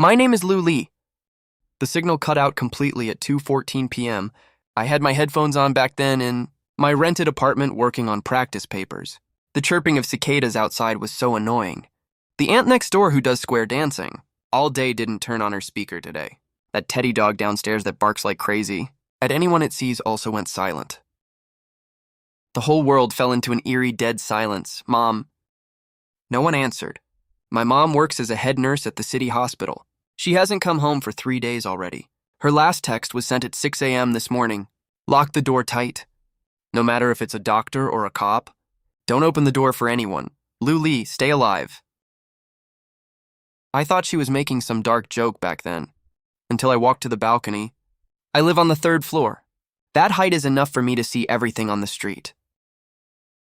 My name is Lu Li. The signal cut out completely at 2:14 p.m. I had my headphones on back then in my rented apartment working on practice papers. The chirping of cicadas outside was so annoying. The aunt next door who does square dancing all day didn't turn on her speaker today. That teddy dog downstairs that barks like crazy at anyone it sees also went silent. The whole world fell into an eerie dead silence. Mom. No one answered. My mom works as a head nurse at the city hospital. She hasn't come home for 3 days already. Her last text was sent at 6 a.m. this morning. Lock the door tight. No matter if it's a doctor or a cop, don't open the door for anyone. Lu Li, stay alive. I thought she was making some dark joke back then, until I walked to the balcony. I live on the 3rd floor. That height is enough for me to see everything on the street.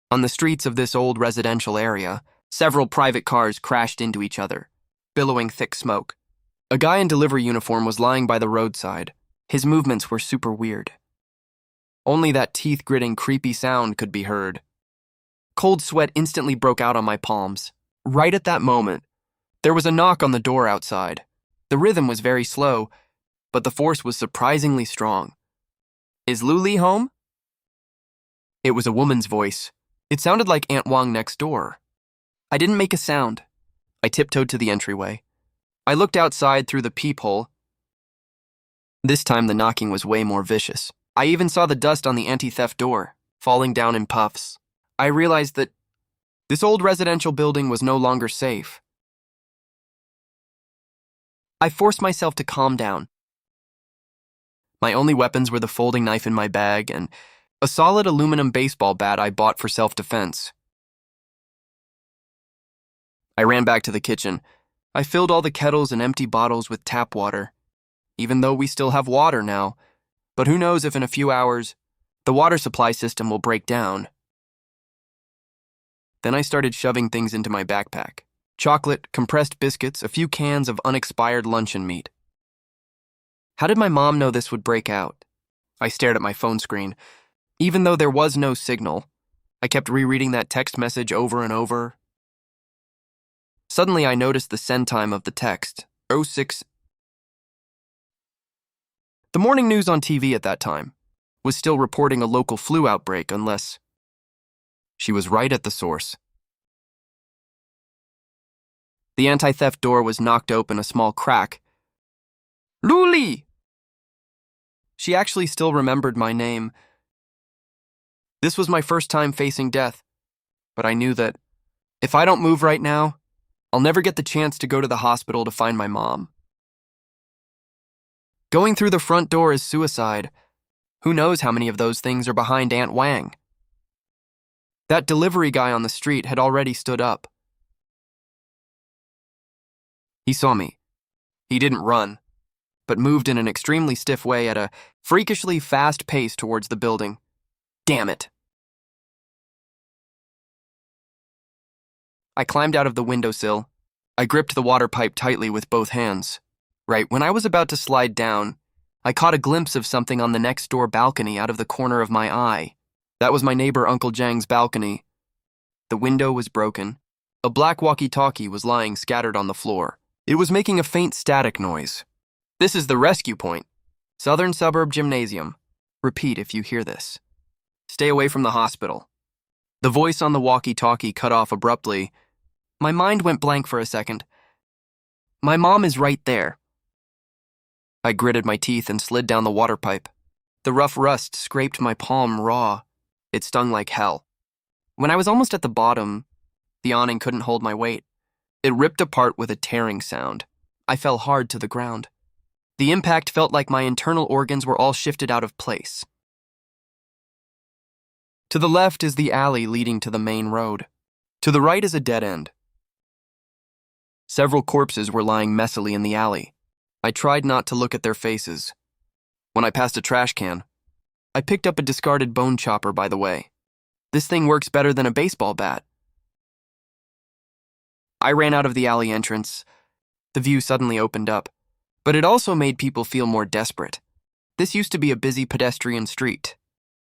On the streets of this old residential area, several private cars crashed into each other, billowing thick smoke. A guy in delivery uniform was lying by the roadside. His movements were super weird. Only that teeth-gritting, creepy sound could be heard. Cold sweat instantly broke out on my palms. Right at that moment, there was a knock on the door outside. The rhythm was very slow, but the force was surprisingly strong. Is Lu Li home? It was a woman's voice. It sounded like Aunt Wang next door. I didn't make a sound. I tiptoed to the entryway. I looked outside through the peephole. This time the knocking was way more vicious. I even saw the dust on the anti-theft door, falling down in puffs. I realized that this old residential building was no longer safe. I forced myself to calm down. My only weapons were the folding knife in my bag and a solid aluminum baseball bat I bought for self-defense. I ran back to the kitchen. I filled all the kettles and empty bottles with tap water, even though we still have water now. But who knows if in a few hours, the water supply system will break down. Then I started shoving things into my backpack. Chocolate, compressed biscuits, a few cans of unexpired luncheon meat. How did my mom know this would break out? I stared at my phone screen. Even though there was no signal, I kept rereading that text message over and over. Suddenly I noticed the send time of the text, 06. The morning news on TV at that time was still reporting a local flu outbreak unless she was right at the source. The anti-theft door was knocked open a small crack. Lu Li! She actually still remembered my name. This was my first time facing death, but I knew that if I don't move right now, I'll never get the chance to go to the hospital to find my mom. Going through the front door is suicide. Who knows how many of those things are behind Aunt Wang? That delivery guy on the street had already stood up. He saw me. He didn't run, but moved in an extremely stiff way at a freakishly fast pace towards the building. Damn it. I climbed out of the windowsill. I gripped the water pipe tightly with both hands. Right when I was about to slide down, I caught a glimpse of something on the next door balcony out of the corner of my eye. That was my neighbor Uncle Jang's balcony. The window was broken. A black walkie-talkie was lying scattered on the floor. It was making a faint static noise. This is the rescue point. Southern Suburb Gymnasium. Repeat if you hear this. Stay away from the hospital. The voice on the walkie-talkie cut off abruptly. My mind went blank for a second. My mom is right there. I gritted my teeth and slid down the water pipe. The rough rust scraped my palm raw. It stung like hell. When I was almost at the bottom, the awning couldn't hold my weight. It ripped apart with a tearing sound. I fell hard to the ground. The impact felt like my internal organs were all shifted out of place. To the left is the alley leading to the main road. To the right is a dead end. Several corpses were lying messily in the alley. I tried not to look at their faces. When I passed a trash can, I picked up a discarded bone chopper by the way. This thing works better than a baseball bat. I ran out of the alley entrance. The view suddenly opened up, but it also made people feel more desperate. This used to be a busy pedestrian street.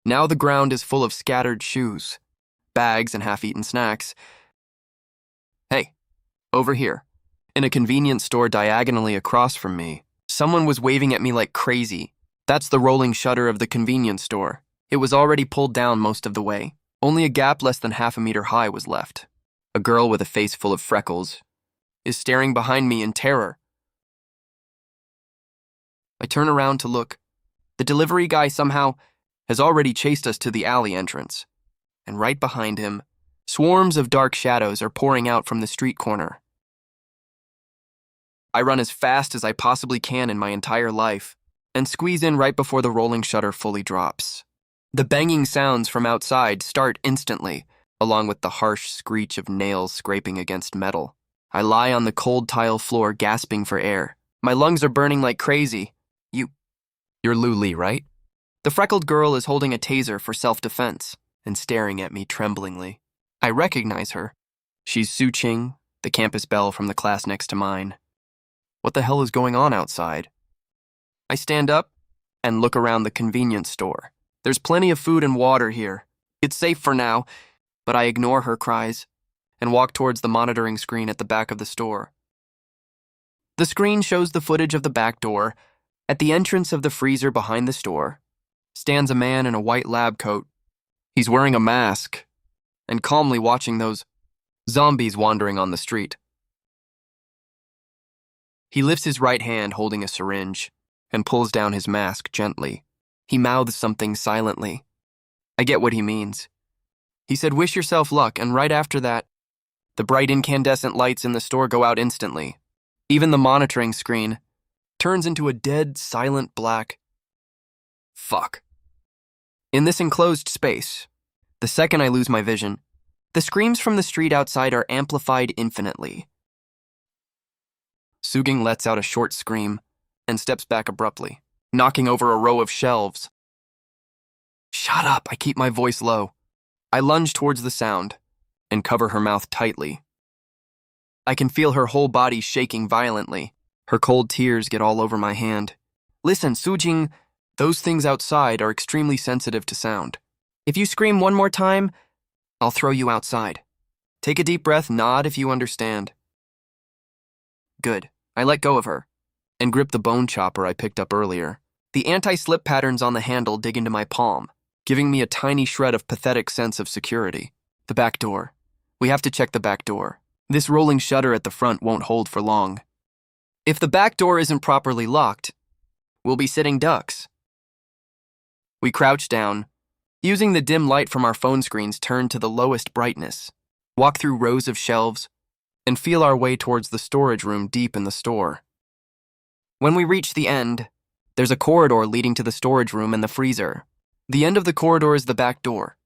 Now the ground is full of scattered shoes, bags, and half-eaten snacks. Hey, over here. In a convenience store diagonally across from me, someone was waving at me like crazy. That's the rolling shutter of the convenience store. It was already pulled down most of the way. Only a gap less than half a meter high was left. A girl with a face full of freckles is staring behind me in terror. I turn around to look. The delivery guy somehow has already chased us to the alley entrance. And right behind him, swarms of dark shadows are pouring out from the street corner. I run as fast as I possibly can in my entire life and squeeze in right before the rolling shutter fully drops. The banging sounds from outside start instantly, along with the harsh screech of nails scraping against metal. I lie on the cold tile floor gasping for air. My lungs are burning like crazy. You're Lu Li, right? The freckled girl is holding a taser for self-defense and staring at me tremblingly. I recognize her. She's Su Ching, the campus belle from the class next to mine. What the hell is going on outside? I stand up and look around the convenience store. There's plenty of food and water here. It's safe for now, but I ignore her cries and walk towards the monitoring screen at the back of the store. The screen shows the footage of the back door. At the entrance of the freezer behind the store stands a man in a white lab coat. He's wearing a mask and calmly watching those zombies wandering on the street. He lifts his right hand holding a syringe and pulls down his mask gently. He mouths something silently. I get what he means. He said, "Wish yourself luck," and right after that, the bright incandescent lights in the store go out instantly. Even the monitoring screen turns into a dead, silent black. Fuck. In this enclosed space, the second I lose my vision, the screams from the street outside are amplified infinitely. Suging lets out a short scream and steps back abruptly, knocking over a row of shelves. Shut up, I keep my voice low. I lunge towards the sound and cover her mouth tightly. I can feel her whole body shaking violently. Her cold tears get all over my hand. Listen, Sujing, those things outside are extremely sensitive to sound. If you scream one more time, I'll throw you outside. Take a deep breath, nod if you understand. Good. I let go of her and grip the bone chopper I picked up earlier. The anti-slip patterns on the handle dig into my palm, giving me a tiny shred of pathetic sense of security. The back door. We have to check the back door. This rolling shutter at the front won't hold for long. If the back door isn't properly locked, we'll be sitting ducks. We crouch down, using the dim light from our phone screens turned to the lowest brightness, walk through rows of shelves, and feel our way towards the storage room deep in the store. When we reach the end, there's a corridor leading to the storage room and the freezer. The end of the corridor is the back door.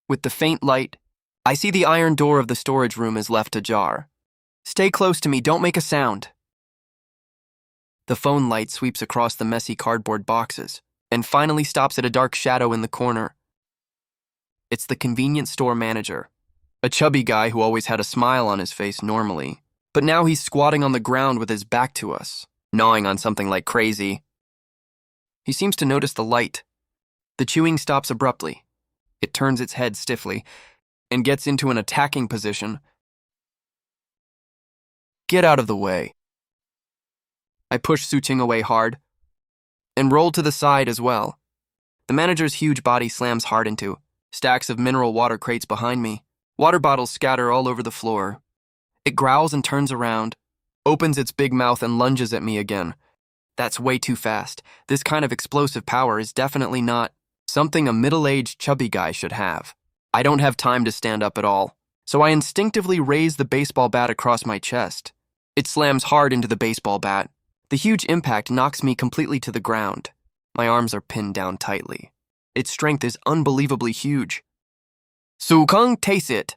With the faint light, I see the iron door of the storage room is left ajar. Stay close to me, don't make a sound. The phone light sweeps across the messy cardboard boxes and finally stops at a dark shadow in the corner. It's the convenience store manager, a chubby guy who always had a smile on his face normally, but now he's squatting on the ground with his back to us, gnawing on something like crazy. He seems to notice the light. The chewing stops abruptly. It turns its head stiffly and gets into an attacking position. Get out of the way. I push Suching away hard and roll to the side as well. The manager's huge body slams hard into stacks of mineral water crates behind me. Water bottles scatter all over the floor. It growls and turns around, opens its big mouth and lunges at me again. That's way too fast. This kind of explosive power is definitely not something a middle-aged chubby guy should have. I don't have time to stand up at all, so I instinctively raise the baseball bat across my chest. It slams hard into the baseball bat. The huge impact knocks me completely to the ground. My arms are pinned down tightly. Its strength is unbelievably huge. Su-kung, taste it!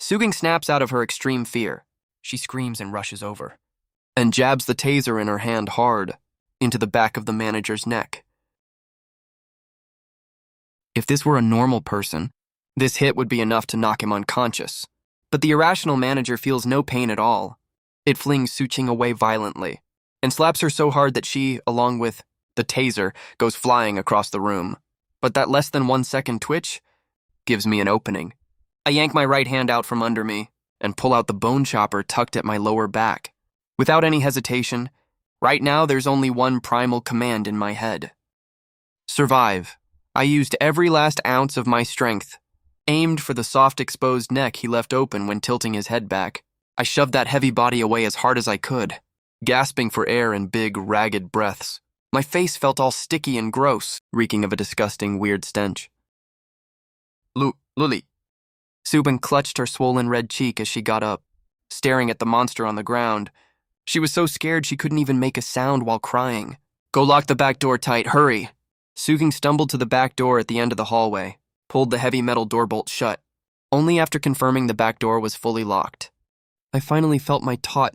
Suging snaps out of her extreme fear. She screams and rushes over, and jabs the taser in her hand hard into the back of the manager's neck. If this were a normal person, this hit would be enough to knock him unconscious. But the irrational manager feels no pain at all. It flings Suching away violently and slaps her so hard that she, along with the taser, goes flying across the room. But that less than 1 second twitch gives me an opening. I yank my right hand out from under me and pull out the bone chopper tucked at my lower back. Without any hesitation, right now there's only one primal command in my head. Survive. I used every last ounce of my strength, aimed for the soft exposed neck he left open when tilting his head back. I shoved that heavy body away as hard as I could, gasping for air in big, ragged breaths. My face felt all sticky and gross, reeking of a disgusting, weird stench. Luli. Subin clutched her swollen red cheek as she got up, staring at the monster on the ground. She was so scared she couldn't even make a sound while crying. Go lock the back door tight, hurry. Sugin stumbled to the back door at the end of the hallway, pulled the heavy metal door bolt shut, only after confirming the back door was fully locked. I finally felt my taut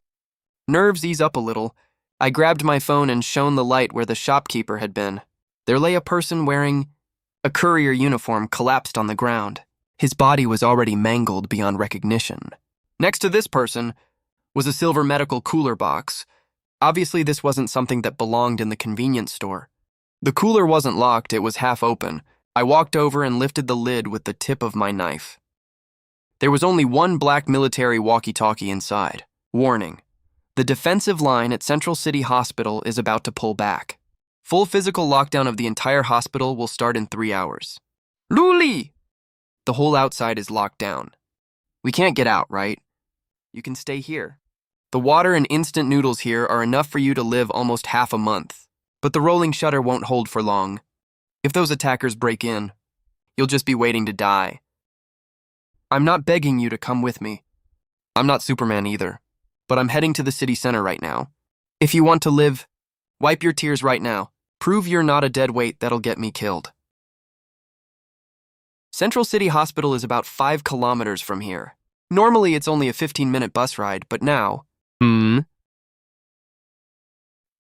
nerves ease up a little. I grabbed my phone and shone the light where the shopkeeper had been. There lay a person wearing a courier uniform collapsed on the ground. His body was already mangled beyond recognition. Next to this person was a silver medical cooler box. Obviously, this wasn't something that belonged in the convenience store. The cooler wasn't locked, it was half open. I walked over and lifted the lid with the tip of my knife. There was only one black military walkie-talkie inside. Warning: the defensive line at Central City Hospital is about to pull back. Full physical lockdown of the entire hospital will start in 3 hours. Luli! The whole outside is locked down. We can't get out, right? You can stay here. The water and instant noodles here are enough for you to live almost half a month. But the rolling shutter won't hold for long. If those attackers break in, you'll just be waiting to die. I'm not begging you to come with me. I'm not Superman either, but I'm heading to the city center right now. If you want to live, wipe your tears right now. Prove you're not a dead weight that'll get me killed. Central City Hospital is about 5 kilometers from here. Normally it's only a 15-minute bus ride, but now...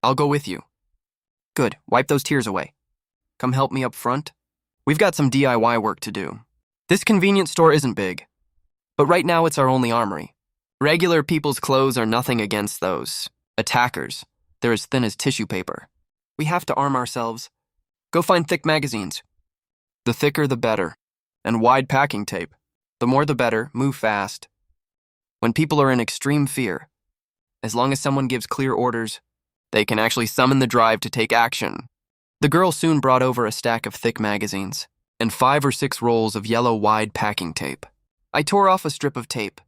I'll go with you. Good, wipe those tears away. Come help me up front. We've got some DIY work to do. This convenience store isn't big, but right now it's our only armory. Regular people's clothes are nothing against those attackers. They're as thin as tissue paper. We have to arm ourselves. Go find thick magazines. The thicker the better. And wide packing tape. The more the better, move fast. When people are in extreme fear, as long as someone gives clear orders, they can actually summon the drive to take action. The girl soon brought over a stack of thick magazines and 5 or 6 rolls of yellow wide packing tape. I tore off a strip of tape,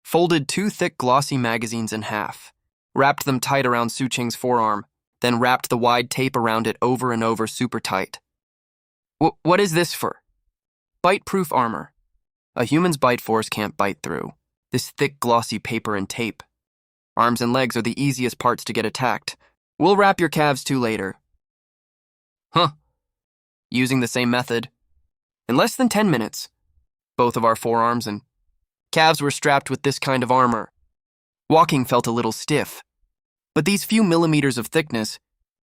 folded 2 thick glossy magazines in half, wrapped them tight around Su Qing's forearm, then wrapped the wide tape around it over and over super tight. What is this for? Bite-proof armor. A human's bite force can't bite through. This thick glossy paper and tape. Arms and legs are the easiest parts to get attacked. We'll wrap your calves too later. Huh. Using the same method. In less than 10 minutes, both of our forearms and calves were strapped with this kind of armor. Walking felt a little stiff, but these few millimeters of thickness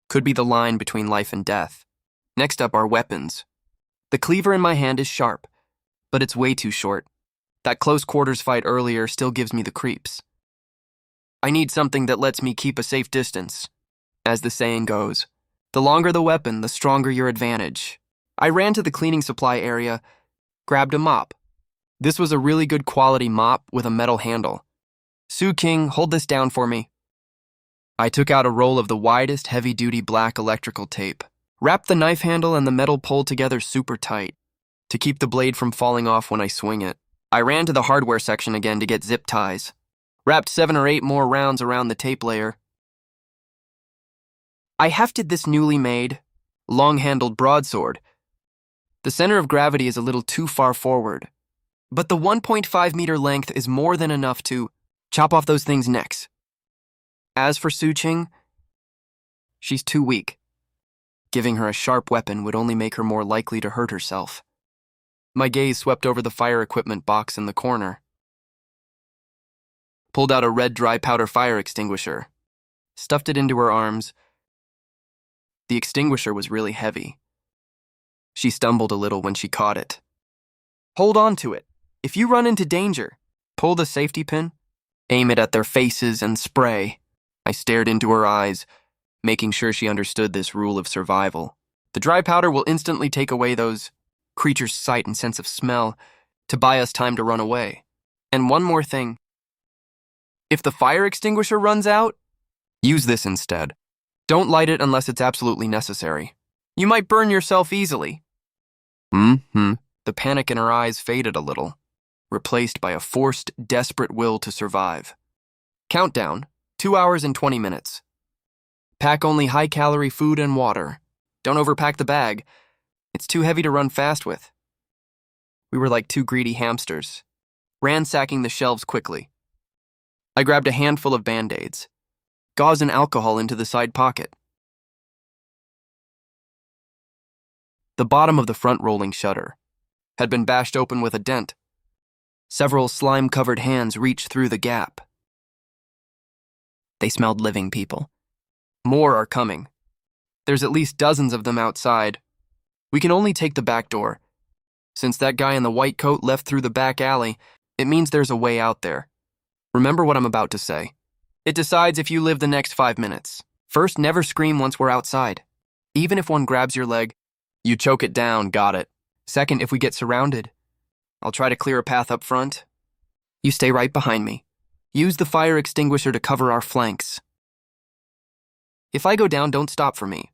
could be the line between life and death. Next up are weapons. The cleaver in my hand is sharp, but it's way too short. That close quarters fight earlier still gives me the creeps. I need something that lets me keep a safe distance. As the saying goes, the longer the weapon, the stronger your advantage. I ran to the cleaning supply area, grabbed a mop. This was a really good quality mop with a metal handle. Su King, hold this down for me. I took out a roll of the widest, heavy-duty black electrical tape, wrapped the knife handle and the metal pole together super tight to keep the blade from falling off when I swing it. I ran to the hardware section again to get zip ties, wrapped 7 or 8 more rounds around the tape layer. I hefted this newly made, long-handled broadsword. The center of gravity is a little too far forward, but the 1.5-meter length is more than enough to chop off those things' necks. As for Su Qing, she's too weak. Giving her a sharp weapon would only make her more likely to hurt herself. My gaze swept over the fire equipment box in the corner. Pulled out a red dry powder fire extinguisher, stuffed it into her arms. The extinguisher was really heavy. She stumbled a little when she caught it. Hold on to it. If you run into danger, pull the safety pin, aim it at their faces, and spray. I stared into her eyes, making sure she understood this rule of survival. The dry powder will instantly take away those creatures' sight and sense of smell to buy us time to run away. And one more thing. If the fire extinguisher runs out, Use this instead. Don't light it unless it's absolutely necessary. You might burn yourself easily. Mm-hmm. The panic in her eyes faded a little, replaced by a forced, desperate will to survive. Countdown, 2 hours and 20 minutes. Pack only high-calorie food and water. Don't overpack the bag. It's too heavy to run fast with. We were like two greedy hamsters, ransacking the shelves quickly. I grabbed a handful of Band-Aids, gauze and alcohol into the side pocket. The bottom of the front rolling shutter had been bashed open with a dent. Several slime-covered hands reached through the gap. They smelled living, people. More are coming. There's at least dozens of them outside. We can only take the back door. Since that guy in the white coat left through the back alley, it means there's a way out there. Remember what I'm about to say. It decides if you live the next 5 minutes. First, never scream once we're outside. Even if one grabs your leg, you choke it down, got it. Second, if we get surrounded, I'll try to clear a path up front. You stay right behind me. Use the fire extinguisher to cover our flanks. If I go down, don't stop for me.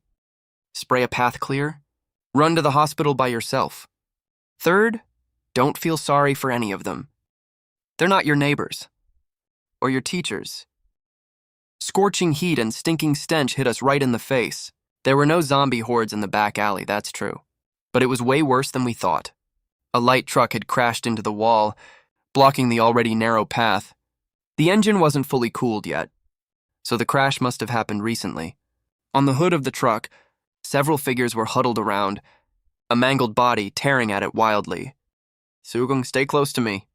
Spray a path clear. Run to the hospital by yourself. Third, don't feel sorry for any of them. They're not your neighbors. Or your teachers. Scorching heat and stinking stench hit us right in the face. There were no zombie hordes in the back alley, that's true. But it was way worse than we thought. A light truck had crashed into the wall, blocking the already narrow path. The engine wasn't fully cooled yet, so the crash must have happened recently. On the hood of the truck, several figures were huddled around, a mangled body tearing at it wildly. Sugung, stay close to me.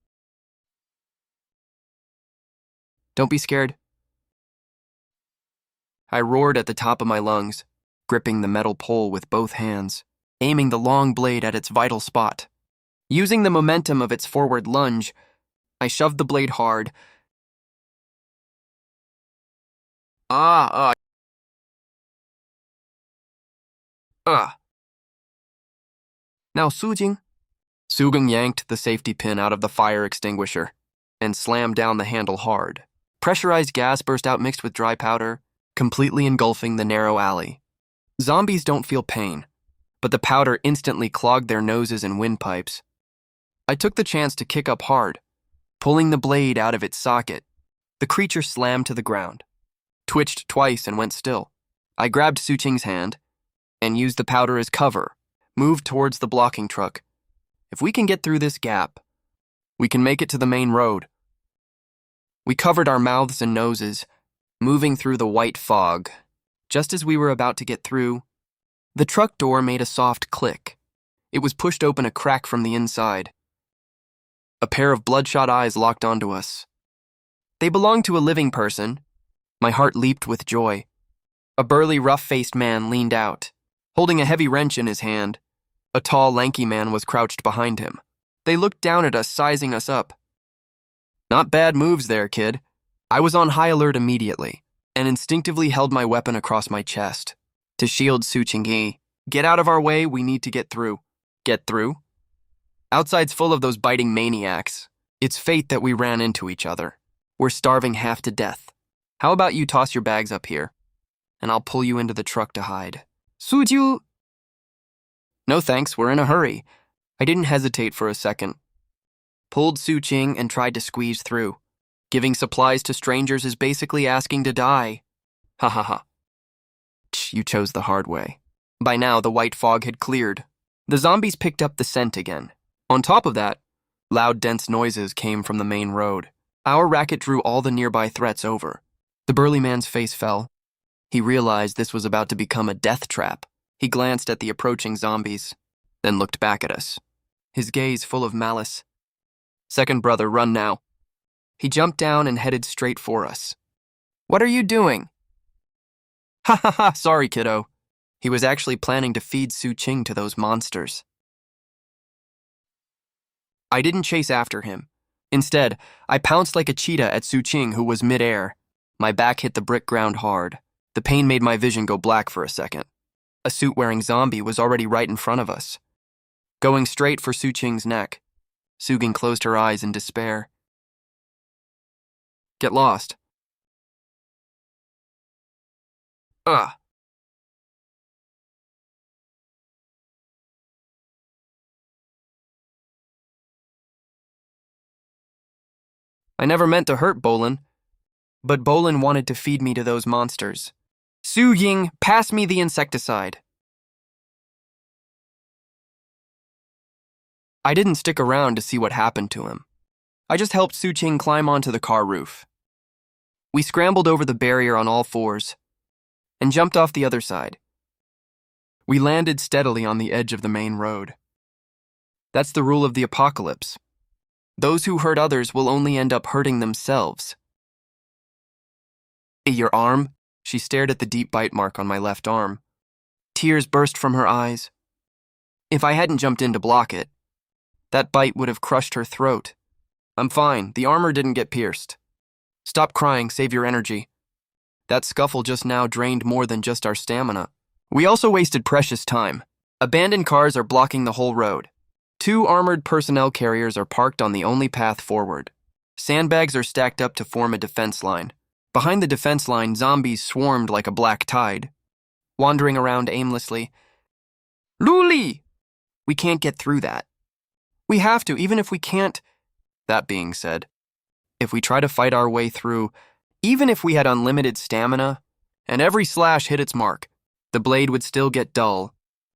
Don't be scared. I roared at the top of my lungs, gripping the metal pole with both hands, aiming the long blade at its vital spot. Using the momentum of its forward lunge, I shoved the blade hard. Now Sujing. Sugung yanked the safety pin out of the fire extinguisher and slammed down the handle hard. Pressurized gas burst out mixed with dry powder, completely engulfing the narrow alley. Zombies don't feel pain, but the powder instantly clogged their noses and windpipes. I took the chance to kick up hard, pulling the blade out of its socket. The creature slammed to the ground, twitched twice and went still. I grabbed Suching's hand and used the powder as cover, moved towards the blocking truck. If we can get through this gap, we can make it to the main road. We covered our mouths and noses, moving through the white fog. Just as we were about to get through, the truck door made a soft click. It was pushed open a crack from the inside. A pair of bloodshot eyes locked onto us. They belonged to a living person. My heart leaped with joy. A burly, rough-faced man leaned out, holding a heavy wrench in his hand. A tall, lanky man was crouched behind him. They looked down at us, sizing us up. Not bad moves there, kid. I was on high alert immediately, and instinctively held my weapon across my chest. To shield Su Chingyi. Get out of our way, we need to get through. Get through? Outside's full of those biting maniacs. It's fate that we ran into each other. We're starving half to death. How about you toss your bags up here, and I'll pull you into the truck to hide. Suju! No thanks, we're in a hurry. I didn't hesitate for a second. Pulled Su Ching and tried to squeeze through. Giving supplies to strangers is basically asking to die. Ha ha ha. You chose the hard way. By now, the white fog had cleared. The zombies picked up the scent again. On top of that, loud, dense noises came from the main road. Our racket drew all the nearby threats over. The burly man's face fell. He realized this was about to become a death trap. He glanced at the approaching zombies, then looked back at us, his gaze full of malice. Second brother, run now. He jumped down and headed straight for us. What are you doing? Ha ha ha, sorry, kiddo. He was actually planning to feed Su Ching to those monsters. I didn't chase after him. Instead, I pounced like a cheetah at Su Ching, who was midair. My back hit the brick ground hard. The pain made my vision go black for a second. A suit-wearing zombie was already right in front of us, going straight for Su Ching's neck. Sugung closed her eyes in despair. Get lost. Ugh. I never meant to hurt Bolin, but Bolin wanted to feed me to those monsters. Su Ying, pass me the insecticide. I didn't stick around to see what happened to him. I just helped Su Qing climb onto the car roof. We scrambled over the barrier on all fours and jumped off the other side. We landed steadily on the edge of the main road. That's the rule of the apocalypse. Those who hurt others will only end up hurting themselves. Your arm? She stared at the deep bite mark on my left arm. Tears burst from her eyes. If I hadn't jumped in to block it, that bite would have crushed her throat. I'm fine. The armor didn't get pierced. Stop crying. Save your energy. That scuffle just now drained more than just our stamina. We also wasted precious time. Abandoned cars are blocking the whole road. 2 armored personnel carriers are parked on the only path forward. Sandbags are stacked up to form a defense line. Behind the defense line, zombies swarmed like a black tide, wandering around aimlessly. Luli! We can't get through that. We have to, even if we can't. That being said, if we try to fight our way through, even if we had unlimited stamina, and every slash hit its mark, the blade would still get dull.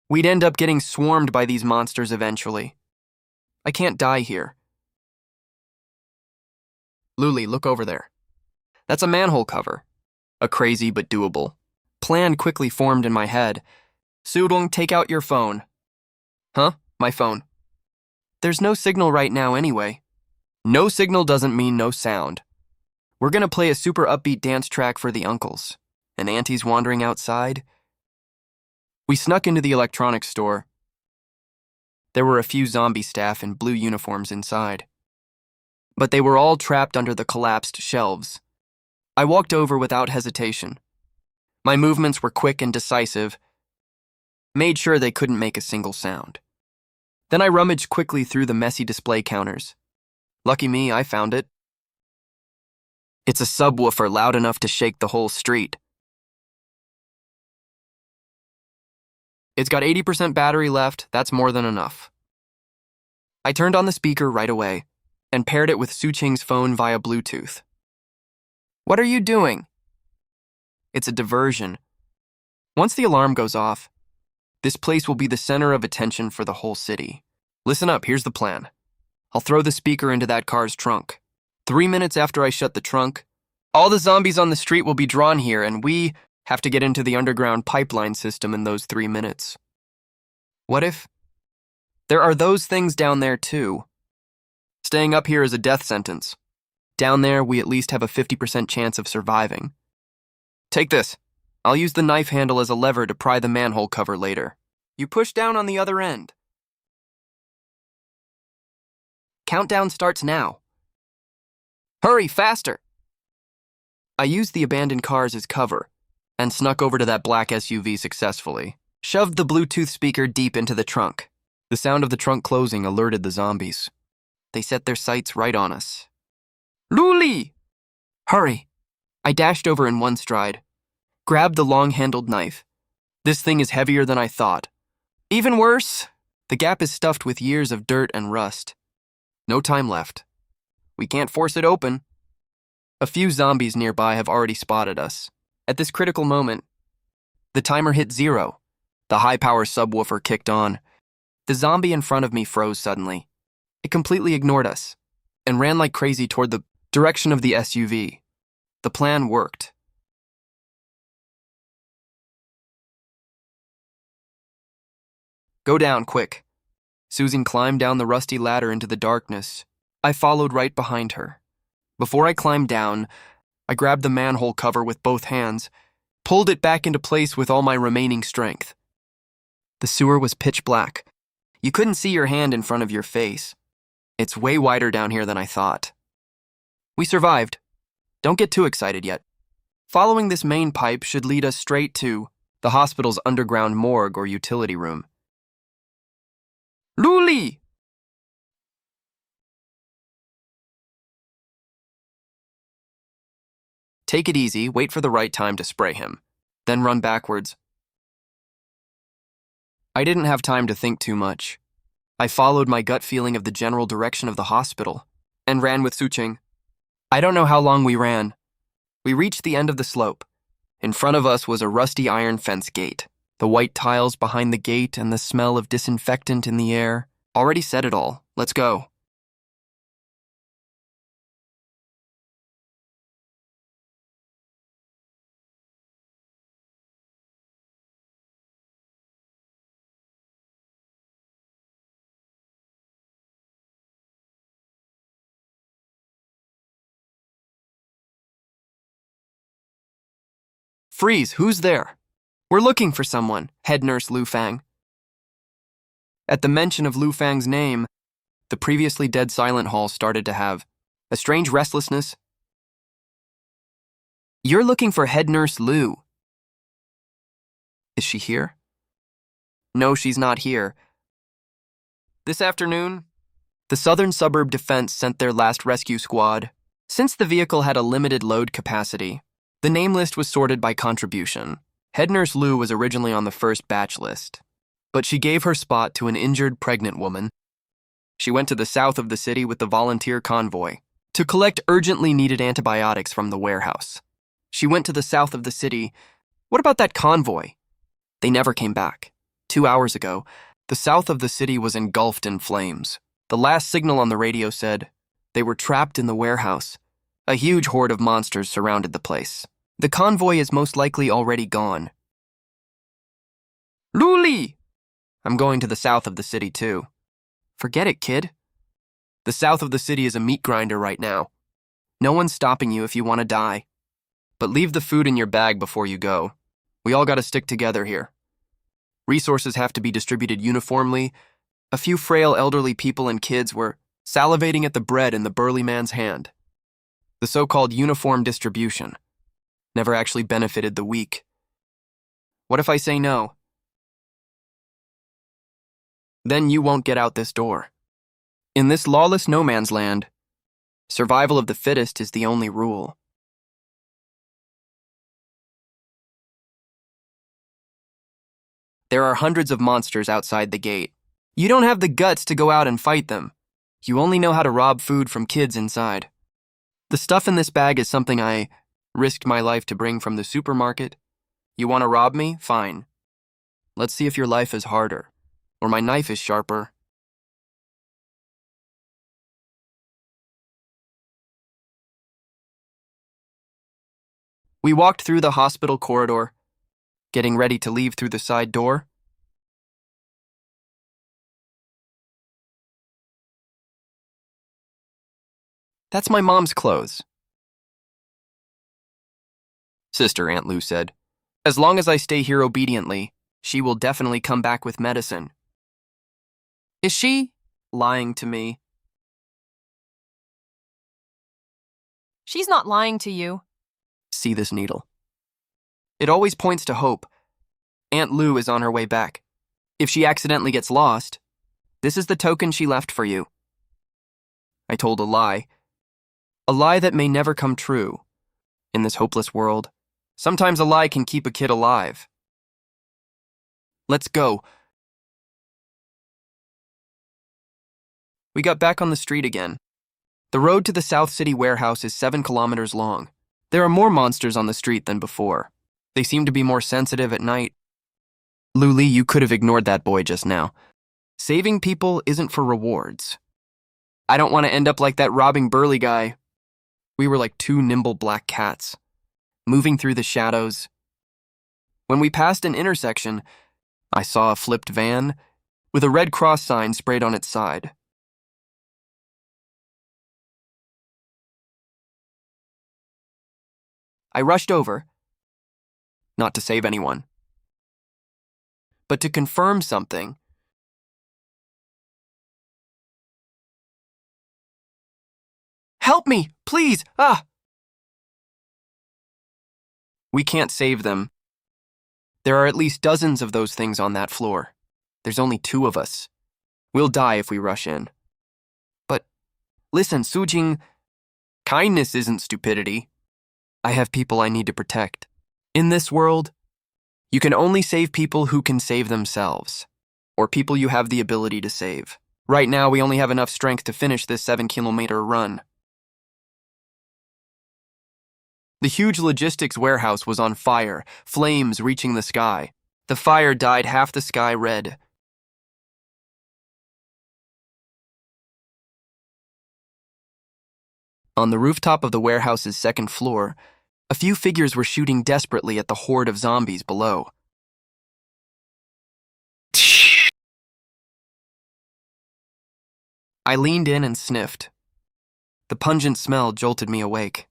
We'd end up getting swarmed by these monsters eventually. I can't die here. Luli, look over there. That's a manhole cover. A crazy but doable plan quickly formed in my head. Sudong, take out your phone. Huh? My phone. There's no signal right now anyway. No signal doesn't mean no sound. We're gonna play a super upbeat dance track for the uncles. And aunties wandering outside. We snuck into the electronics store. There were a few zombie staff in blue uniforms inside. But they were all trapped under the collapsed shelves. I walked over without hesitation. My movements were quick and decisive. Made sure they couldn't make a single sound. Then I rummaged quickly through the messy display counters. Lucky me, I found it. It's a subwoofer loud enough to shake the whole street. It's got 80% battery left, that's more than enough. I turned on the speaker right away and paired it with Su Qing's phone via Bluetooth. What are you doing? It's a diversion. Once the alarm goes off, this place will be the center of attention for the whole city. Listen up, here's the plan. I'll throw the speaker into that car's trunk. 3 minutes after I shut the trunk, all the zombies on the street will be drawn here, and we have to get into the underground pipeline system in those 3 minutes. What if there are those things down there too? Staying up here is a death sentence. Down there, we at least have a 50% chance of surviving. Take this. I'll use the knife handle as a lever to pry the manhole cover later. You push down on the other end. Countdown starts now. Hurry, faster! I used the abandoned cars as cover and snuck over to that black SUV successfully. Shoved the Bluetooth speaker deep into the trunk. The sound of the trunk closing alerted the zombies. They set their sights right on us. Luli! Hurry! I dashed over in one stride, grabbed the long-handled knife. This thing is heavier than I thought. Even worse, the gap is stuffed with years of dirt and rust. No time left. We can't force it open. A few zombies nearby have already spotted us. At this critical moment, the timer hit 0. The high-power subwoofer kicked on. The zombie in front of me froze suddenly. It completely ignored us and ran like crazy toward the direction of the SUV. The plan worked. Go down, quick. Susan climbed down the rusty ladder into the darkness. I followed right behind her. Before I climbed down, I grabbed the manhole cover with both hands, pulled it back into place with all my remaining strength. The sewer was pitch black. You couldn't see your hand in front of your face. It's way wider down here than I thought. We survived. Don't get too excited yet. Following this main pipe should lead us straight to the hospital's underground morgue or utility room. Luli! Take it easy, wait for the right time to spray him. then run backwards. I didn't have time to think too much. I followed my gut feeling of the general direction of the hospital and ran with Suching. I don't know how long we ran. We reached the end of the slope. In front of us was a rusty iron fence gate. The white tiles behind the gate and the smell of disinfectant in the air already said it all. Let's go. Freeze, who's there? We're looking for someone, head nurse Lu Fang. At the mention of Lu Fang's name, the previously dead silent hall started to have a strange restlessness. You're looking for head nurse Lu. Is she here? No, she's not here. This afternoon, the Southern Suburb Defense sent their last rescue squad. Since the vehicle had a limited load capacity, the name list was sorted by contribution. Head nurse Lu was originally on the first batch list, but she gave her spot to an injured pregnant woman. She went to the south of the city with the volunteer convoy to collect urgently needed antibiotics from the warehouse. She went to the south of the city. What about that convoy? They never came back. 2 hours ago, the south of the city was engulfed in flames. The last signal on the radio said they were trapped in the warehouse. A huge horde of monsters surrounded the place. The convoy is most likely already gone. Luli! I'm going to the south of the city too. Forget it, kid. The south of the city is a meat grinder right now. No one's stopping you if you want to die. But leave the food in your bag before you go. We all gotta stick together here. Resources have to be distributed uniformly. A few frail elderly people and kids were salivating at the bread in the burly man's hand. The so-called uniform distribution never actually benefited the weak. What if I say no? Then you won't get out this door. In this lawless no man's land, survival of the fittest is the only rule. There are hundreds of monsters outside the gate. You don't have the guts to go out and fight them. You only know how to rob food from kids inside. The stuff in this bag is something I risked my life to bring from the supermarket. You want to rob me? Fine. Let's see if your life is harder, or my knife is sharper. We walked through the hospital corridor, getting ready to leave through the side door. That's my mom's clothes, Sister Aunt Lu said. As long as I stay here obediently, she will definitely come back with medicine. Is she lying to me? She's not lying to you. See this needle. It always points to hope. Aunt Lu is on her way back. If she accidentally gets lost, this is the token she left for you. I told a lie that may never come true. In this hopeless world, sometimes a lie can keep a kid alive. Let's go. We got back on the street again. The road to the South City warehouse is 7 kilometers long. There are more monsters on the street than before. They seem to be more sensitive at night. Luli, you could have ignored that boy just now. Saving people isn't for rewards. I don't want to end up like that robbing burly guy. We were like 2 nimble black cats, moving through the shadows. When we passed an intersection, I saw a flipped van with a Red Cross sign sprayed on its side. I rushed over, not to save anyone, but to confirm something. Help me, please! We can't save them. There are at least dozens of those things on that floor. There's only 2 of us. We'll die if we rush in. But listen, Sujing, kindness isn't stupidity. I have people I need to protect. In this world, You can only save people who can save themselves, or people you have the ability to save. Right now, we only have enough strength to finish this 7-kilometer run. The huge logistics warehouse was on fire, flames reaching the sky. The fire dyed half the sky red. On the rooftop of the warehouse's second floor, a few figures were shooting desperately at the horde of zombies below. I leaned in and sniffed. The pungent smell jolted me awake.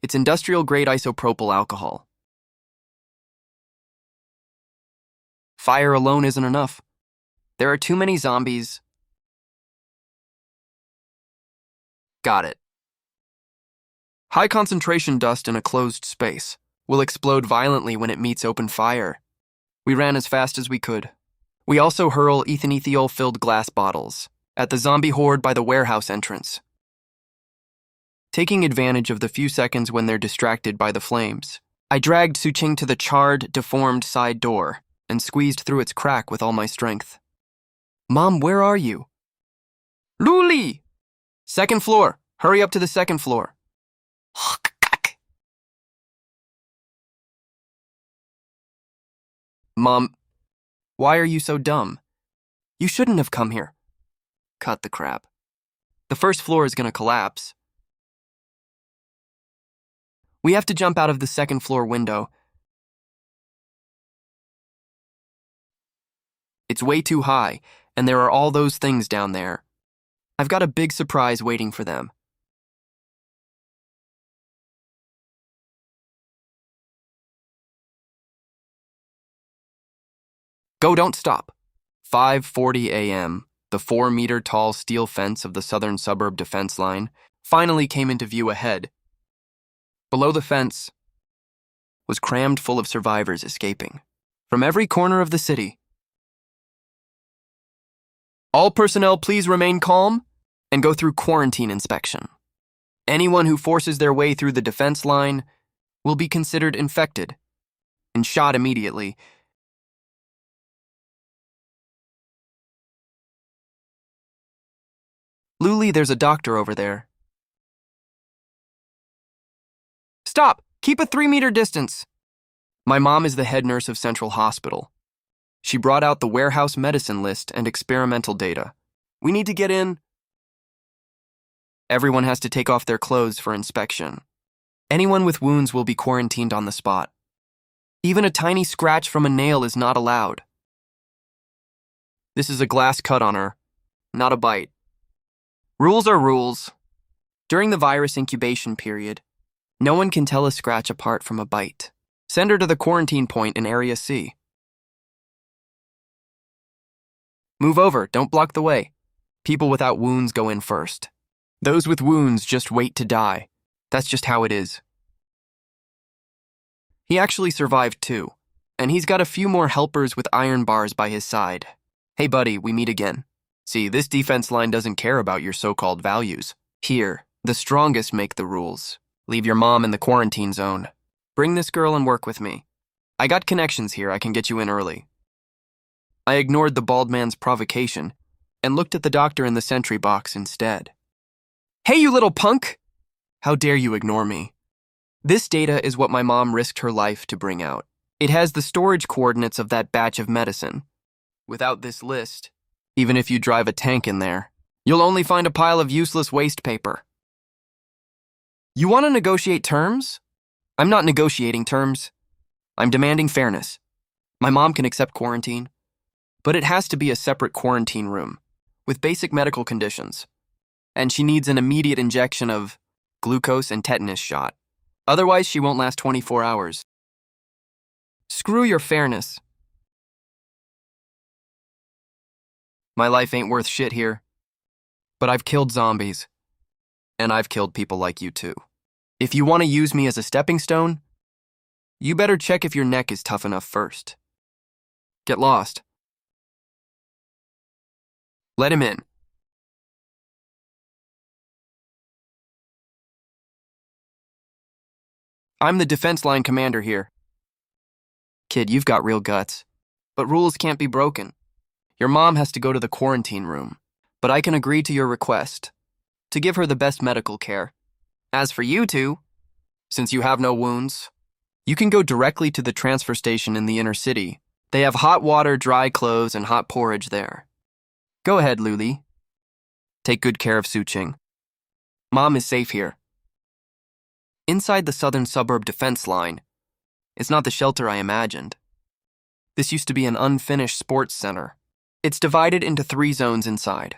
It's industrial-grade isopropyl alcohol. Fire alone isn't enough. There are too many zombies. Got it. High concentration dust in a closed space will explode violently when it meets open fire. We ran as fast as we could. We also hurl ethanethiol-filled glass bottles at the zombie horde by the warehouse entrance. Taking advantage of the few seconds when they're distracted by the flames, I dragged Suqing to the charred, deformed side door and squeezed through its crack with all my strength. Mom, where are you? Luli! Second floor. Hurry up to the second floor. Mom, why are you so dumb? You shouldn't have come here. Cut the crap. The first floor is gonna collapse. We have to jump out of the second floor window. It's way too high, and there are all those things down there. I've got a big surprise waiting for them. Go, don't stop. 5:40 a.m., the 4-meter-tall steel fence of the southern suburb defense line finally came into view ahead. Below the fence was crammed full of survivors escaping from every corner of the city. All personnel please remain calm and go through quarantine inspection. Anyone who forces their way through the defense line will be considered infected and shot immediately. Luli, there's a doctor over there. Stop! Keep a 3-meter distance. My mom is the head nurse of Central Hospital. She brought out the warehouse medicine list and experimental data. We need to get in. Everyone has to take off their clothes for inspection. Anyone with wounds will be quarantined on the spot. Even a tiny scratch from a nail is not allowed. This is a glass cut on her, not a bite. Rules are rules. During the virus incubation period, no one can tell a scratch apart from a bite. Send her to the quarantine point in Area C. Move over, don't block the way. People without wounds go in first. Those with wounds just wait to die. That's just how it is. He actually survived too, and he's got a few more helpers with iron bars by his side. Hey buddy, we meet again. See, this defense line doesn't care about your so-called values. Here, the strongest make the rules. Leave your mom in the quarantine zone. Bring this girl and work with me. I got connections here, I can get you in early. I ignored the bald man's provocation and looked at the doctor in the sentry box instead. Hey, you little punk! How dare you ignore me? This data is what my mom risked her life to bring out. It has the storage coordinates of that batch of medicine. Without this list, even if you drive a tank in there, you'll only find a pile of useless waste paper. You want to negotiate terms? I'm not negotiating terms. I'm demanding fairness. My mom can accept quarantine, but it has to be a separate quarantine room with basic medical conditions. And she needs an immediate injection of glucose and tetanus shot. Otherwise, she won't last 24 hours. Screw your fairness. My life ain't worth shit here. But I've killed zombies. And I've killed people like you too. If you want to use me as a stepping stone, you better check if your neck is tough enough first. Get lost. Let him in. I'm the defense line commander here. Kid, you've got real guts. But rules can't be broken. Your mom has to go to the quarantine room. But I can agree to your request, to give her the best medical care. As for you two, since you have no wounds, you can go directly to the transfer station in the inner city. They have hot water, dry clothes, and hot porridge there. Go ahead, Luli. Take good care of Suching. Mom is safe here. Inside the southern suburb defense line, it's not the shelter I imagined. This used to be an unfinished sports center. It's divided into 3 zones inside.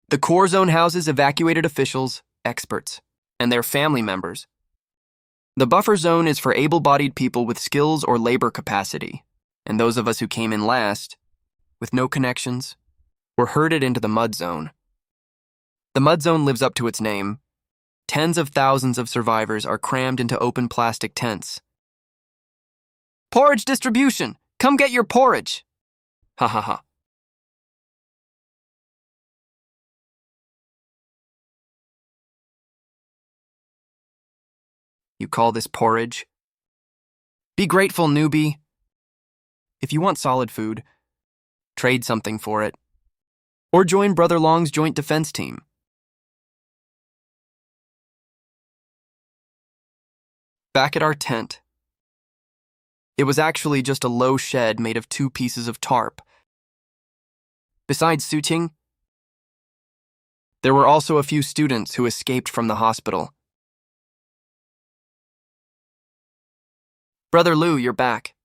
The core zone houses evacuated officials, experts, and their family members. The buffer zone is for able-bodied people with skills or labor capacity, and those of us who came in last, with no connections, were herded into the mud zone. The mud zone lives up to its name. Tens of thousands of survivors are crammed into open plastic tents. Porridge distribution! Come get your porridge! Ha ha ha. You call this porridge? Be grateful, newbie. If you want solid food, trade something for it. Or join Brother Long's joint defense team. Back at our tent. It was actually just a low shed made of 2 pieces of tarp. Besides Suching, there were also a few students who escaped from the hospital. Brother Lou, you're back.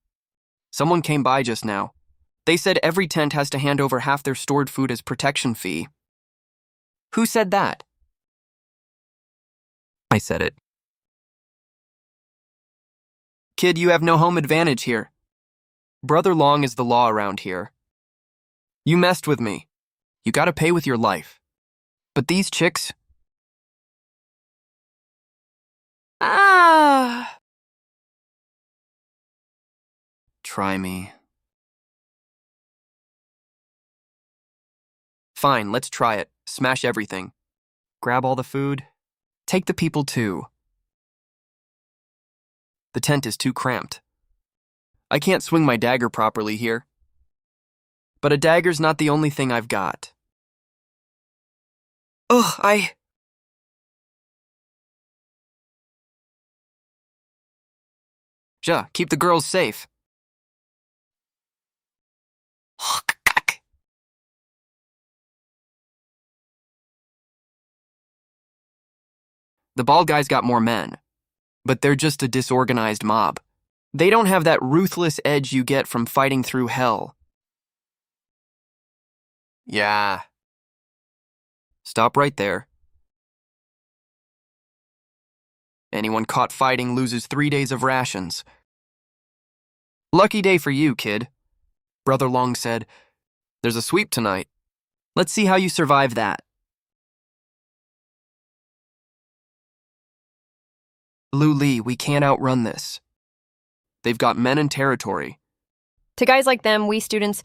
Someone came by just now. They said every tent has to hand over half their stored food as protection fee. Who said that? I said it. Kid, you have no home advantage here. Brother Long is the law around here. You messed with me. You gotta pay with your life. But these chicks... Try me. Fine, let's try it. Smash everything. Grab all the food. Take the people too. The tent is too cramped. I can't swing my dagger properly here. But a dagger's not the only thing I've got. Ugh, Ja, keep the girls safe. The bald guy's got more men, but they're just a disorganized mob. They don't have that ruthless edge you get from fighting through hell. Yeah. Stop right there. Anyone caught fighting loses 3 days of rations. Lucky day for you, kid. Brother Long said, there's a sweep tonight. Let's see how you survive that. Lu Li, we can't outrun this. They've got men and territory. To guys like them, we students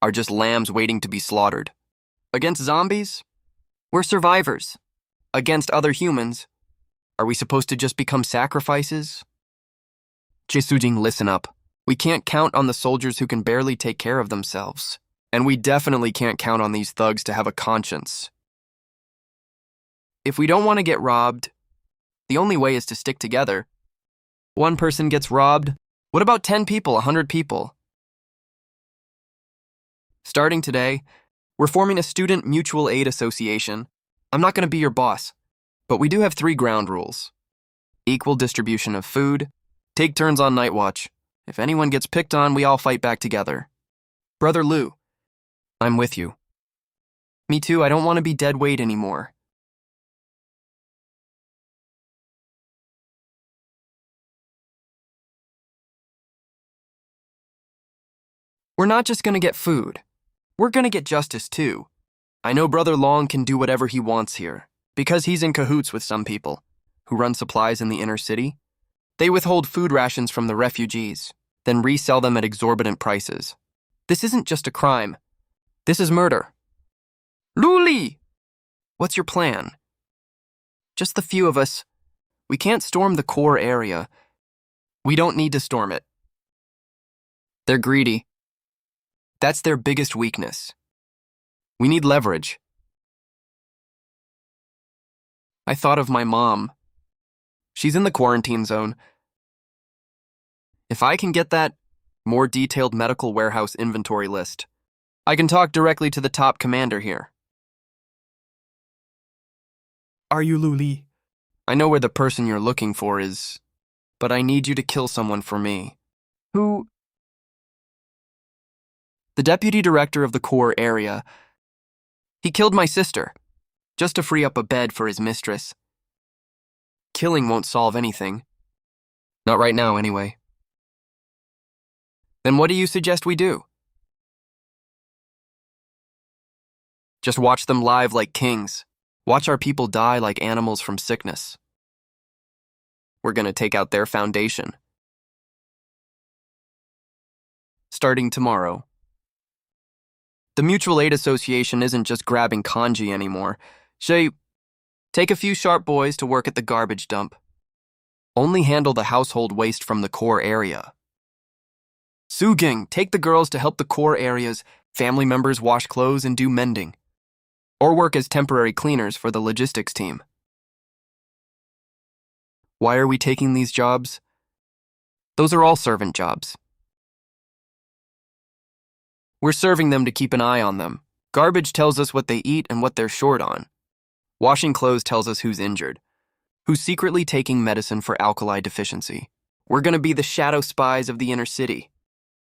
Are just lambs waiting to be slaughtered. Against zombies? We're survivors. Against other humans? Are we supposed to just become sacrifices? Jisujing, listen up. We can't count on the soldiers who can barely take care of themselves. And we definitely can't count on these thugs to have a conscience. If we don't want to get robbed, the only way is to stick together. One person gets robbed. What about 10 people, 100 people? Starting today, we're forming a student mutual aid association. I'm not going to be your boss, but we do have 3 ground rules. Equal distribution of food. Take turns on night watch. If anyone gets picked on, we all fight back together. Brother Lou, I'm with you. Me too, I don't want to be dead weight anymore. We're not just going to get food. We're going to get justice too. I know Brother Long can do whatever he wants here, because he's in cahoots with some people who run supplies in the inner city. They withhold food rations from the refugees, then resell them at exorbitant prices. This isn't just a crime. This is murder. Luli! What's your plan? Just the few of us. We can't storm the core area. We don't need to storm it. They're greedy. That's their biggest weakness. We need leverage. I thought of my mom. She's in the quarantine zone. If I can get that more detailed medical warehouse inventory list, I can talk directly to the top commander here. Are you Luli? I know where the person you're looking for is, but I need you to kill someone for me. Who? The deputy director of the core area. He killed my sister, just to free up a bed for his mistress. Killing won't solve anything. Not right now, anyway. Then what do you suggest we do? Just watch them live like kings. Watch our people die like animals from sickness. We're gonna take out their foundation. Starting tomorrow. The Mutual Aid Association isn't just grabbing kanji anymore. Take a few sharp boys to work at the garbage dump. Only handle the household waste from the core area. Suging, take the girls to help the core area's family members wash clothes and do mending. Or work as temporary cleaners for the logistics team. Why are we taking these jobs? Those are all servant jobs. We're serving them to keep an eye on them. Garbage tells us what they eat and what they're short on. Washing clothes tells us who's injured, who's secretly taking medicine for alkali deficiency. We're gonna be the shadow spies of the inner city,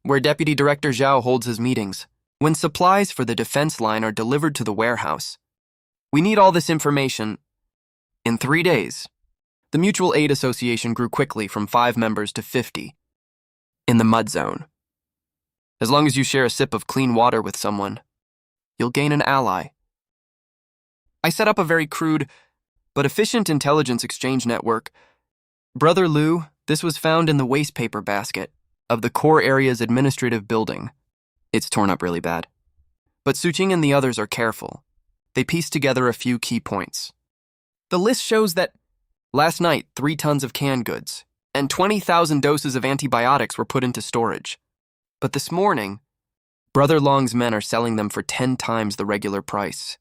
where Deputy Director Zhao holds his meetings. When supplies for the defense line are delivered to the warehouse, we need all this information in 3 days. The Mutual Aid Association grew quickly from 5 members to 50 in the mud zone. As long as you share a sip of clean water with someone, you'll gain an ally. I set up a very crude but efficient intelligence exchange network. Brother Liu, this was found in the waste paper basket of the core area's administrative building. It's torn up really bad. But Suqing and the others are careful. They piece together a few key points. The list shows that last night, 3 tons of canned goods and 20,000 doses of antibiotics were put into storage. But this morning, Brother Long's men are selling them for 10 times the regular price.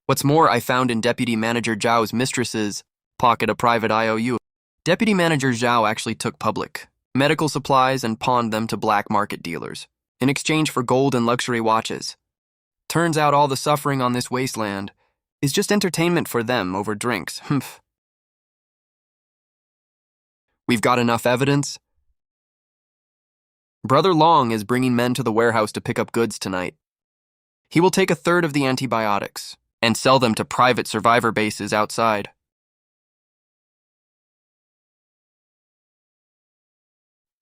What's more, I found in Deputy Manager Zhao's mistress's pocket a private IOU. Deputy Manager Zhao actually took public medical supplies and pawned them to black market dealers in exchange for gold and luxury watches. Turns out all the suffering on this wasteland is just entertainment for them over drinks. We've got enough evidence. Brother Long is bringing men to the warehouse to pick up goods tonight. He will take 1/3 of the antibiotics and sell them to private survivor bases outside.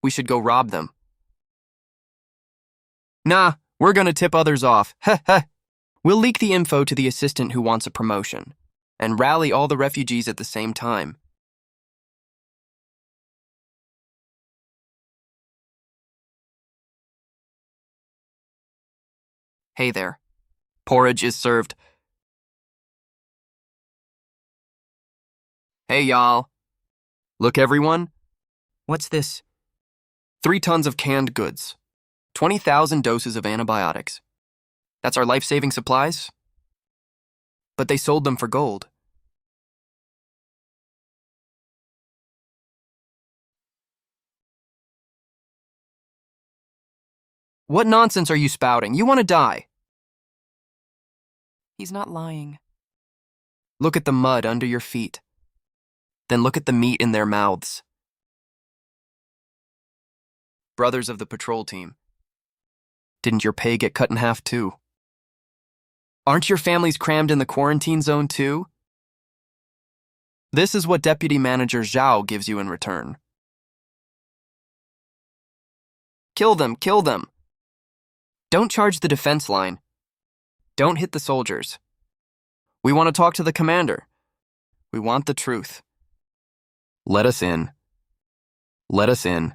We should go rob them. Nah, we're gonna tip others off. We'll leak the info to the assistant who wants a promotion and rally all the refugees at the same time. Hey there. Porridge is served. Hey, y'all. Look, everyone. What's this? 3 tons of canned goods. 20,000 doses of antibiotics. That's our life-saving supplies? But they sold them for gold. What nonsense are you spouting? You want to die. He's not lying. Look at the mud under your feet. Then look at the meat in their mouths. Brothers of the patrol team. Didn't your pay get cut in half too? Aren't your families crammed in the quarantine zone too? This is what Deputy Manager Zhao gives you in return. Kill them, kill them. Don't charge the defense line. Don't hit the soldiers. We want to talk to the commander. We want the truth. Let us in. Let us in.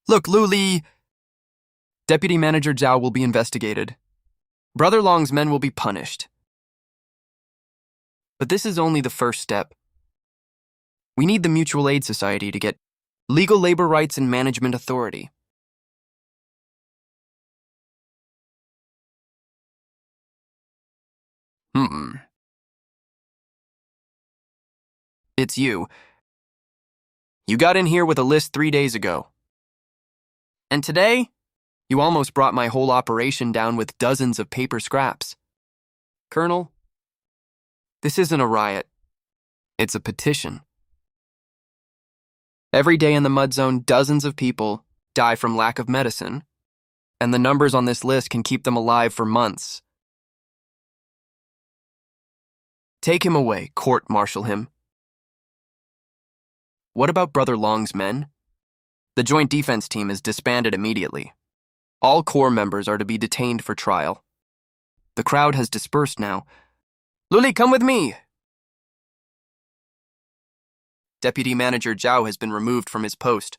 Look, Luli. Deputy Manager Zhao will be investigated. Brother Long's men will be punished. But this is only the first step. We need the Mutual Aid Society to get legal labor rights and management authority. It's you. You got in here with a list 3 days ago. And today, you almost brought my whole operation down with dozens of paper scraps. Colonel, this isn't a riot. It's a petition. Every day in the mud zone, dozens of people die from lack of medicine, and the numbers on this list can keep them alive for months. Take him away, court-martial him. What about Brother Long's men? The Joint Defense Team is disbanded immediately. All Corps members are to be detained for trial. The crowd has dispersed now. Luli, come with me! Deputy Manager Zhao has been removed from his post.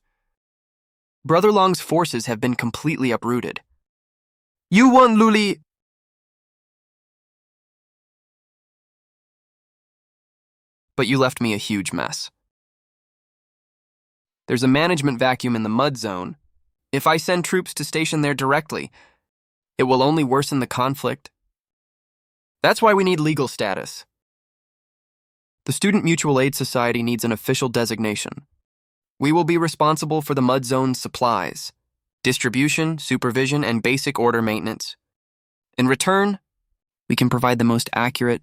Brother Long's forces have been completely uprooted. You won, Luli! But you left me a huge mess. There's a management vacuum in the mud zone. If I send troops to station there directly, it will only worsen the conflict. That's why we need legal status. The Student Mutual Aid Society needs an official designation. We will be responsible for the mud zone's supplies, distribution, supervision, and basic order maintenance. In return, we can provide the most accurate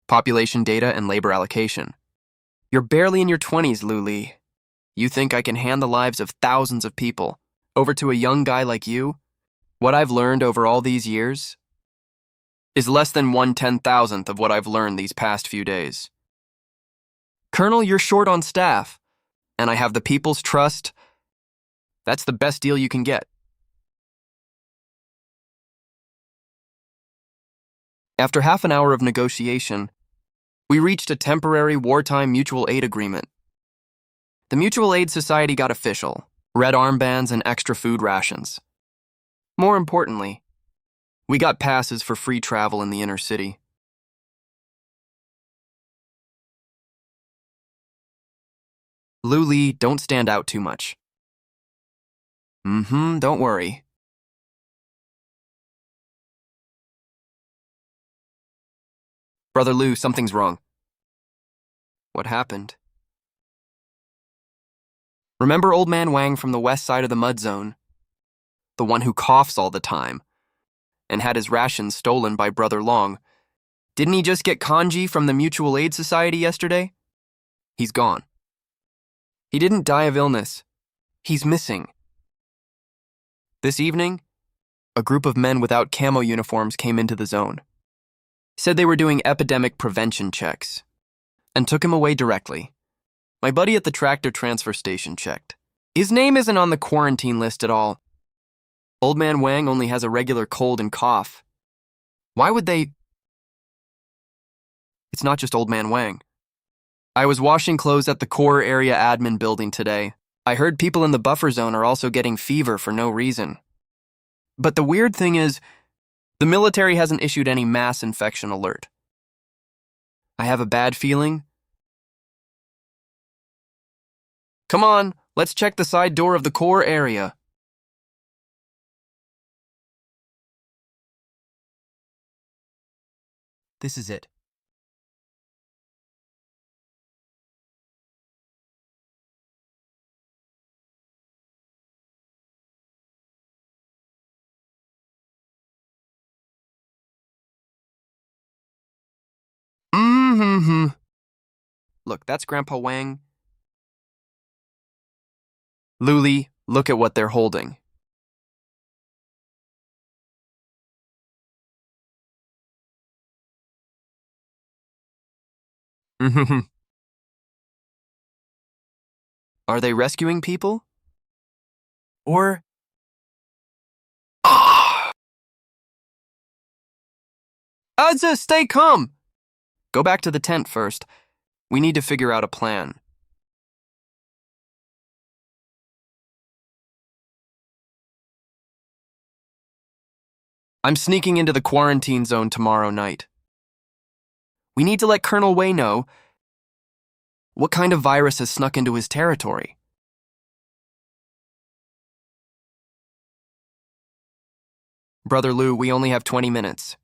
population data and labor allocation. You're barely in your 20s, Luli. You think I can hand the lives of thousands of people over to a young guy like you? What I've learned over all these years is less than 1/10,000th of what I've learned these past few days. Colonel, you're short on staff, and I have the people's trust. That's the best deal you can get. After half an hour of negotiation, we reached a temporary wartime mutual aid agreement. The Mutual Aid Society got official, red armbands and extra food rations. More importantly, we got passes for free travel in the inner city. Luli, don't stand out too much. Don't worry. Brother Lu, something's wrong. What happened? Remember Old Man Wang from the west side of the mud zone? The one who coughs all the time and had his rations stolen by Brother Long. Didn't he just get kanji from the Mutual Aid Society yesterday? He's gone. He didn't die of illness. He's missing. This evening, a group of men without camo uniforms came into the zone. Said they were doing epidemic prevention checks and took him away directly. My buddy at the tractor transfer station checked. His name isn't on the quarantine list at all. Old Man Wang only has a regular cold and cough. Why would they? It's not just Old Man Wang. I was washing clothes at the core area admin building today. I heard people in the buffer zone are also getting fever for no reason. But the weird thing is, the military hasn't issued any mass infection alert. I have a bad feeling. Come on, let's check the side door of the core area. This is it. Look, that's Grandpa Wang. Luli, look at what they're holding. Are they rescuing people? Or... Azza, stay calm! Go back to the tent first. We need to figure out a plan. I'm sneaking into the quarantine zone tomorrow night. We need to let Colonel Wei know what kind of virus has snuck into his territory. Brother Lou, we only have 20 minutes.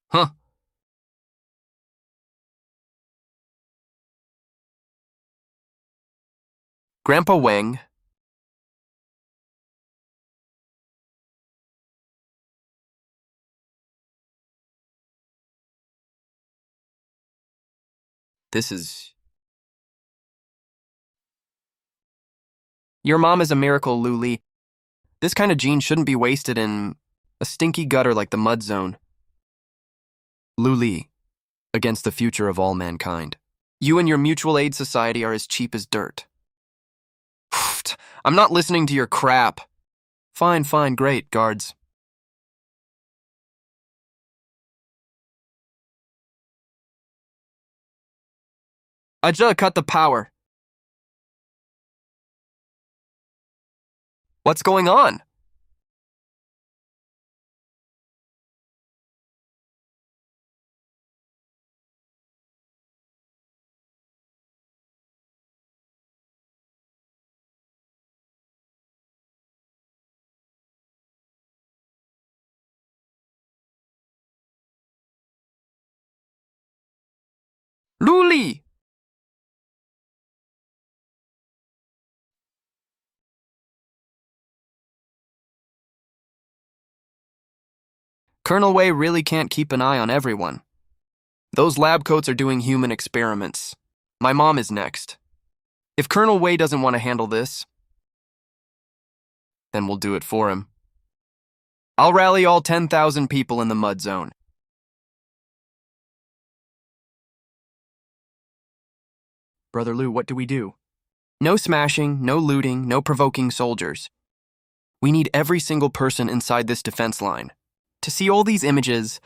Huh. Grandpa Wang. This is... Your mom is a miracle, Lu Li. This kind of gene shouldn't be wasted in a stinky gutter like the mud zone. Lu Li, against the future of all mankind. You and your mutual aid society are as cheap as dirt. I'm not listening to your crap. Fine, great, guards. Aja, cut the power. What's going on? Lu Li! Colonel Wei really can't keep an eye on everyone. Those lab coats are doing human experiments. My mom is next. If Colonel Wei doesn't want to handle this, then we'll do it for him. I'll rally all 10,000 people in the mud zone. Brother Lou, what do we do? No smashing, no looting, no provoking soldiers. We need every single person inside this defense line. To see all these images,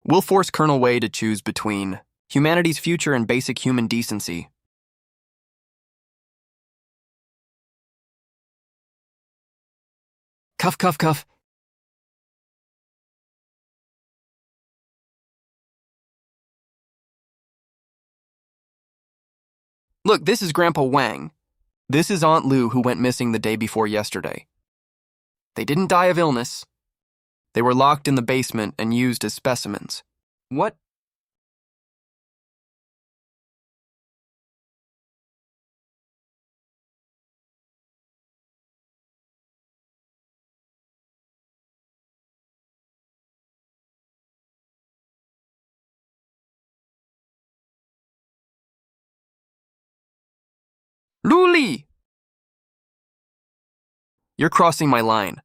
we'll force Colonel Wei to choose between humanity's future and basic human decency. Cuff. Look, this is Grandpa Wang. This is Aunt Lu, who went missing the day before yesterday. They didn't die of illness. They were locked in the basement and used as specimens. What? Lu Li! You're crossing my line.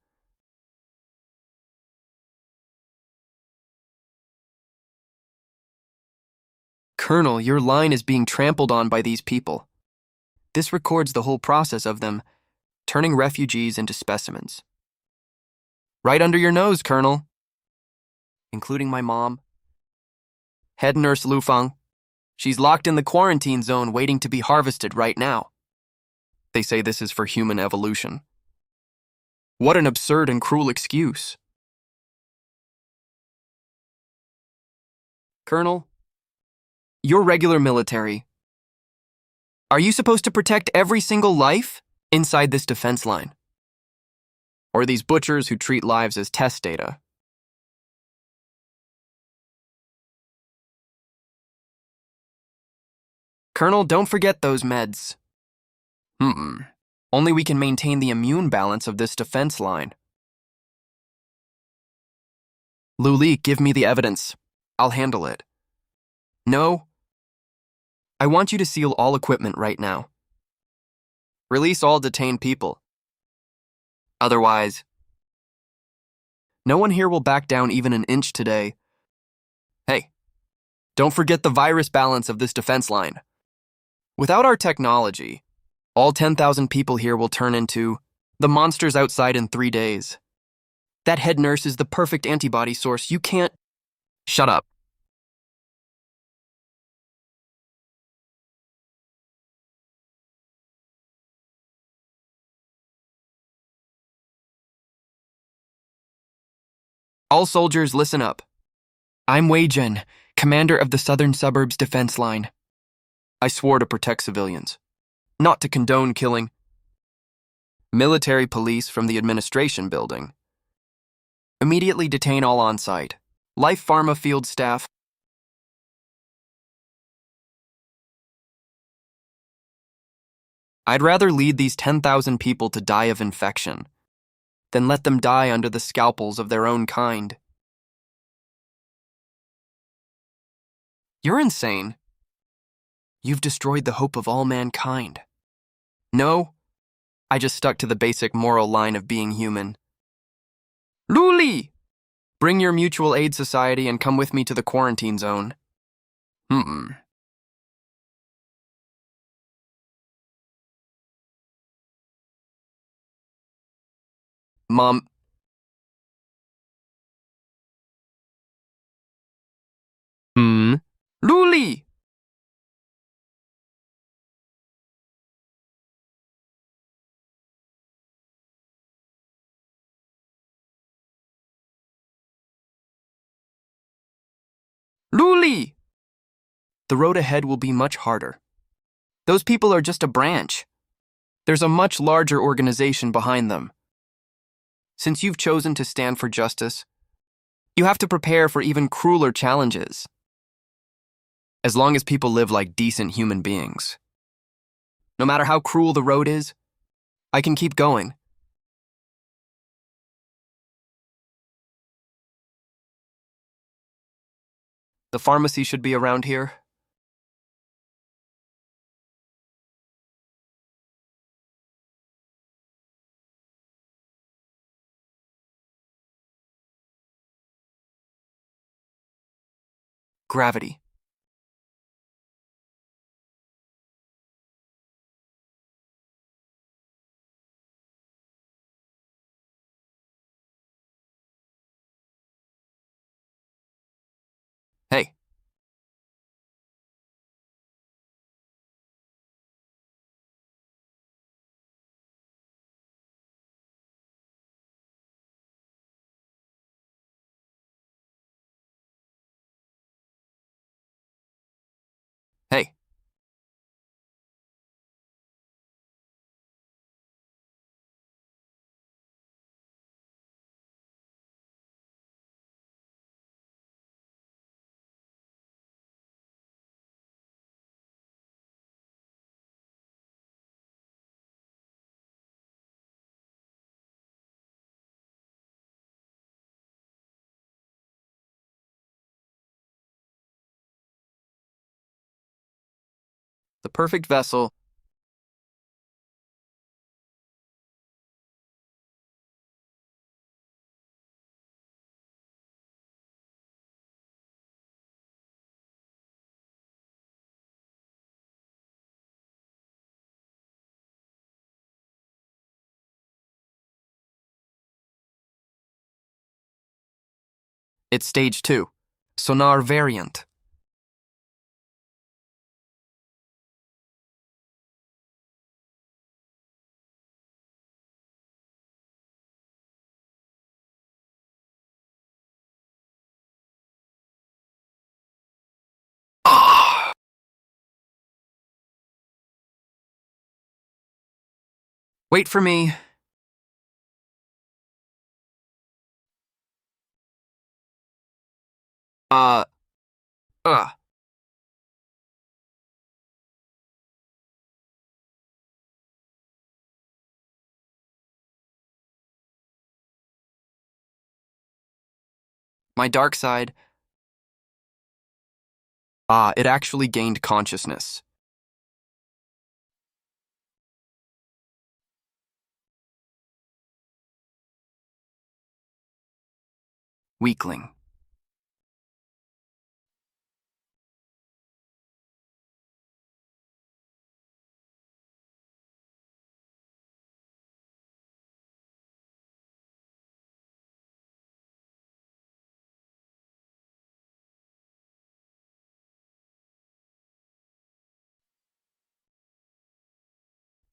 Colonel, your line is being trampled on by these people. This records the whole process of them turning refugees into specimens. Right under your nose, Colonel. Including my mom. Head nurse Lu Feng. She's locked in the quarantine zone waiting to be harvested right now. They say this is for human evolution. What an absurd and cruel excuse. Colonel, you're regular military. Are you supposed to protect every single life inside this defense line? Or these butchers who treat lives as test data? Colonel, don't forget those meds. Only we can maintain the immune balance of this defense line. Lu Li, give me the evidence. I'll handle it. No. I want you to seal all equipment right now. Release all detained people. Otherwise, no one here will back down even an inch today. Hey, don't forget the virus balance of this defense line. Without our technology, all 10,000 people here will turn into the monsters outside in 3 days. That head nurse is the perfect antibody source. You can't... Shut up. All soldiers, listen up. I'm Wei Jin, commander of the Southern Suburbs Defense Line. I swore to protect civilians, not to condone killing. Military police from the administration building. Immediately detain all on site. Life Pharma field staff. I'd rather lead these 10,000 people to die of infection than let them die under the scalpels of their own kind. You're insane. You've destroyed the hope of all mankind. No, I just stuck to the basic moral line of being human. Luli! Bring your mutual aid society and come with me to the quarantine zone. Mom. Luli! Luli! The road ahead will be much harder. Those people are just a branch. There's a much larger organization behind them. Since you've chosen to stand for justice, you have to prepare for even crueler challenges. As long as people live like decent human beings. No matter how cruel the road is, I can keep going. The pharmacy should be around here. Gravity. Hey. Hey. The perfect vessel. It's stage 2. Sonar variant. Wait for me. Uh. Ugh. My dark side. It actually gained consciousness. Weakling.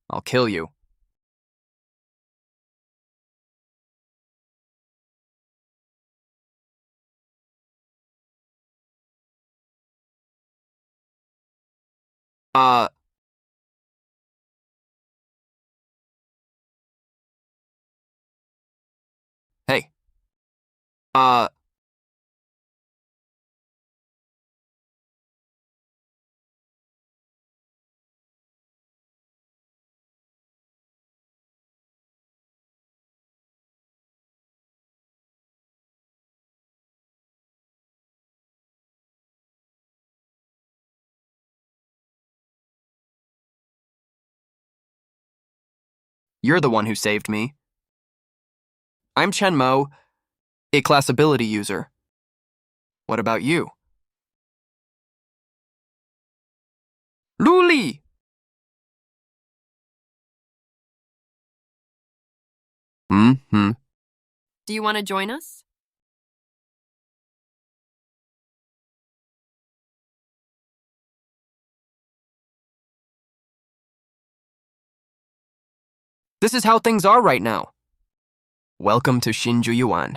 I'll kill you. Uh, hey. Uh, you're the one who saved me. I'm Chen Mo, a class ability user. What about you? Luli! Mm-hmm. Do you want to join us? This is how things are right now. Welcome to Shinjuyuan.